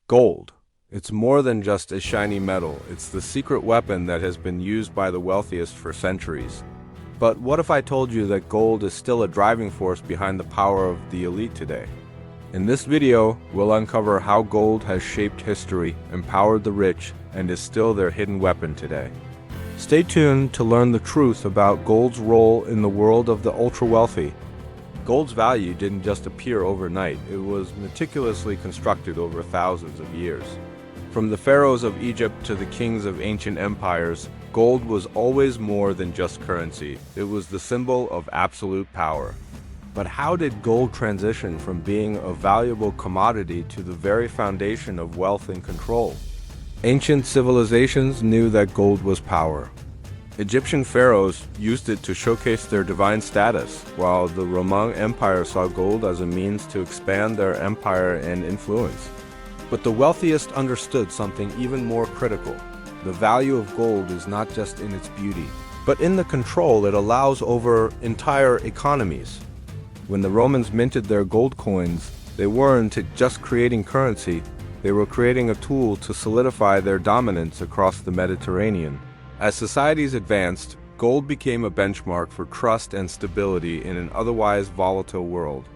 Gold. It's more than just a shiny metal. It's the secret weapon that has been used by the wealthiest for centuries. But what if I told you that gold is still a driving force behind the power of the elite today? In this video, we'll uncover how gold has shaped history, empowered the rich, and is still their hidden weapon today. Stay tuned to learn the truth about gold's role in the world of the ultra-wealthy. Gold's value didn't just appear overnight. It was meticulously constructed over thousands of years. From the pharaohs of Egypt to the kings of ancient empires, gold was always more than just currency. It was the symbol of absolute power. But how did gold transition from being a valuable commodity to the very foundation of wealth and control? Ancient civilizations knew that gold was power. Egyptian pharaohs used it to showcase their divine status, while the Roman Empire saw gold as a means to expand their empire and influence. But the wealthiest understood something even more critical. The value of gold is not just in its beauty, but in the control it allows over entire economies. When the Romans minted their gold coins, they weren't just creating currency, they were creating a tool to solidify their dominance across the Mediterranean. As societies advanced, gold became a benchmark for trust and stability in an otherwise volatile world.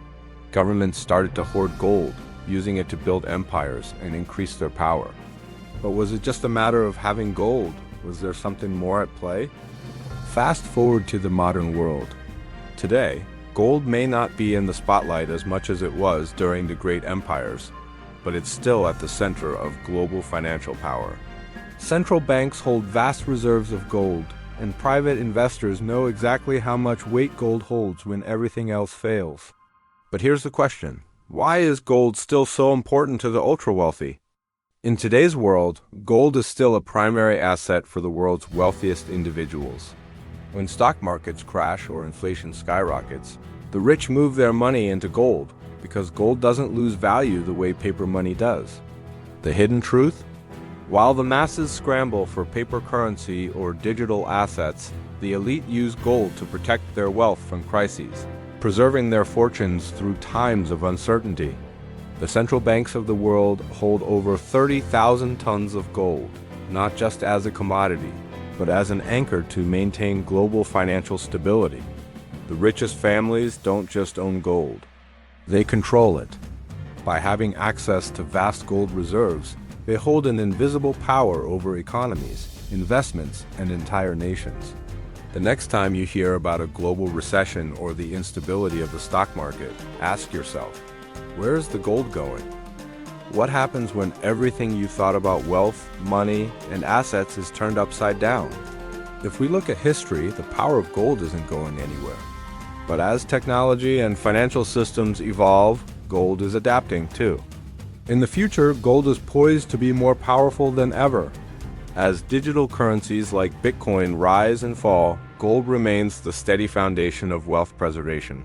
Governments started to hoard gold, using it to build empires and increase their power. But was it just a matter of having gold? Was there something more at play? Fast forward to the modern world. Today, gold may not be in the spotlight as much as it was during the great empires, but it's still at the center of global financial power. Central banks hold vast reserves of gold, and private investors know exactly how much weight gold holds when everything else fails. But here's the question: why is gold still so important to the ultra-wealthy? In today's world, gold is still a primary asset for the world's wealthiest individuals. When stock markets crash or inflation skyrockets, the rich move their money into gold because gold doesn't lose value the way paper money does. The hidden truth? While the masses scramble for paper currency or digital assets, the elite use gold to protect their wealth from crises, preserving their fortunes through times of uncertainty. The central banks of the world hold over 30,000 tons of gold, not just as a commodity, but as an anchor to maintain global financial stability. The richest families don't just own gold, they control it. By having access to vast gold reserves, they hold an invisible power over economies, investments, and entire nations. The next time you hear about a global recession or the instability of the stock market, ask yourself, where is the gold going? What happens when everything you thought about wealth, money, and assets is turned upside down? If we look at history, the power of gold isn't going anywhere. But as technology and financial systems evolve, gold is adapting too. In the future, gold is poised to be more powerful than ever. As digital currencies like Bitcoin rise and fall, gold remains the steady foundation of wealth preservation.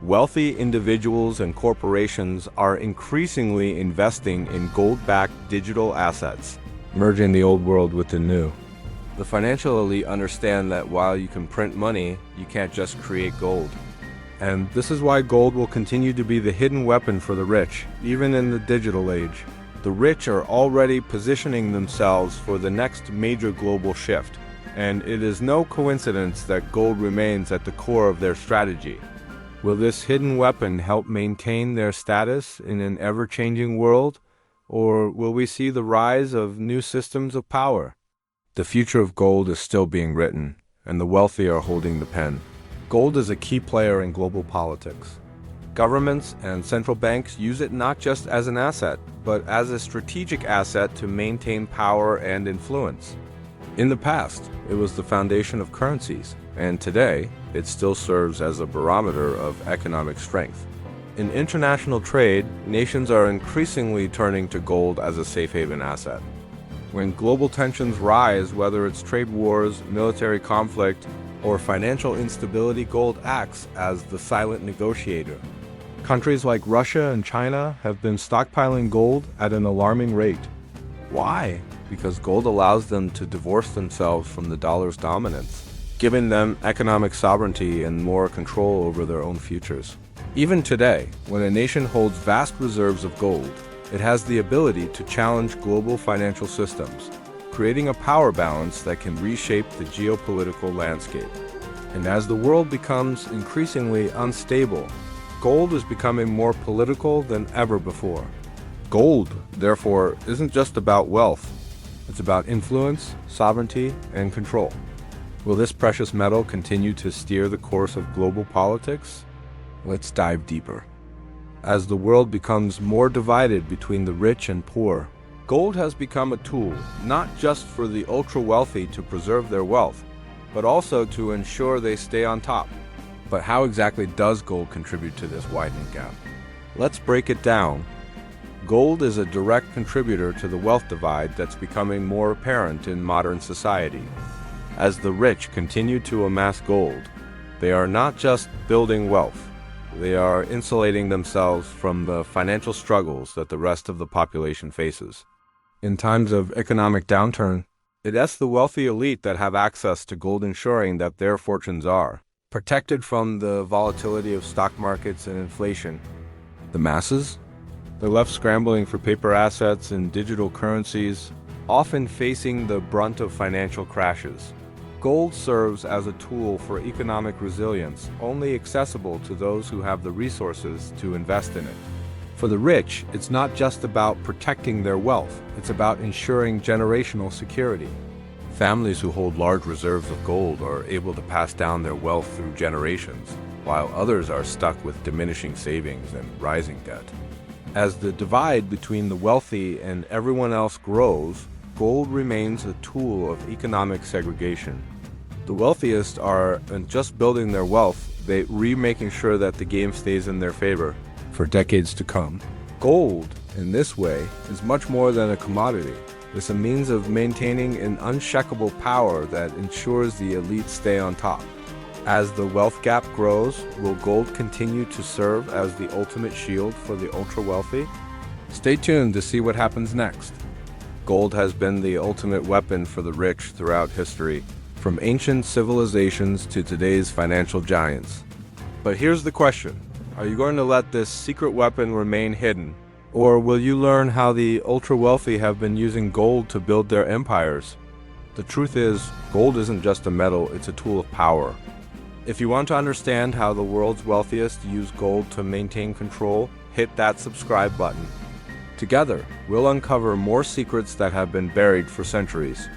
Wealthy individuals and corporations are increasingly investing in gold-backed digital assets, merging the old world with the new. The financial elite understand that while you can print money, you can't just create gold. And this is why gold will continue to be the hidden weapon for the rich, even in the digital age. The rich are already positioning themselves for the next major global shift, and it is no coincidence that gold remains at the core of their strategy. Will this hidden weapon help maintain their status in an ever-changing world, or will we see the rise of new systems of power? The future of gold is still being written, and the wealthy are holding the pen. Gold is a key player in global politics. Governments and central banks use it not just as an asset, but as a strategic asset to maintain power and influence. In the past, it was the foundation of currencies, and today, it still serves as a barometer of economic strength. In international trade, nations are increasingly turning to gold as a safe haven asset. When global tensions rise, whether it's trade wars, military conflict, or financial instability, gold acts as the silent negotiator. Countries like Russia and China have been stockpiling gold at an alarming rate. Why? Because gold allows them to divorce themselves from the dollar's dominance, giving them economic sovereignty and more control over their own futures. Even today, when a nation holds vast reserves of gold, It has the ability to challenge global financial systems, creating a power balance that can reshape the geopolitical landscape. And as the world becomes increasingly unstable, gold is becoming more political than ever before. Gold, therefore, isn't just about wealth. It's about influence, sovereignty, and control. Will this precious metal continue to steer the course of global politics? Let's dive deeper. As the world becomes more divided between the rich and poor, gold has become a tool not just for the ultra-wealthy to preserve their wealth, but also to ensure they stay on top. But how exactly does gold contribute to this widening gap? Let's break it down. Gold is a direct contributor to the wealth divide that's becoming more apparent in modern society. As the rich continue to amass gold, they are not just building wealth. They are insulating themselves from the financial struggles that the rest of the population faces. In times of economic downturn, it's the wealthy elite that have access to gold, ensuring that their fortunes are protected from the volatility of stock markets and inflation. The masses? They're left scrambling for paper assets and digital currencies, often facing the brunt of financial crashes. Gold serves as a tool for economic resilience, only accessible to those who have the resources to invest in it. For the rich, it's not just about protecting their wealth, it's about ensuring generational security. Families who hold large reserves of gold are able to pass down their wealth through generations, while others are stuck with diminishing savings and rising debt. As the divide between the wealthy and everyone else grows, gold remains a tool of economic segregation. The wealthiest aren't just building their wealth, they're making sure that the game stays in their favor for decades to come. Gold, in this way, is much more than a commodity. It's a means of maintaining an unshakable power that ensures the elite stay on top. As the wealth gap grows, will gold continue to serve as the ultimate shield for the ultra-wealthy? Stay tuned to see what happens next. Gold has been the ultimate weapon for the rich throughout history, from ancient civilizations to today's financial giants. But here's the question. Are you going to let this secret weapon remain hidden? Or will you learn how the ultra-wealthy have been using gold to build their empires? The truth is, gold isn't just a metal, it's a tool of power. If you want to understand how the world's wealthiest use gold to maintain control, hit that subscribe button. Together, we'll uncover more secrets that have been buried for centuries.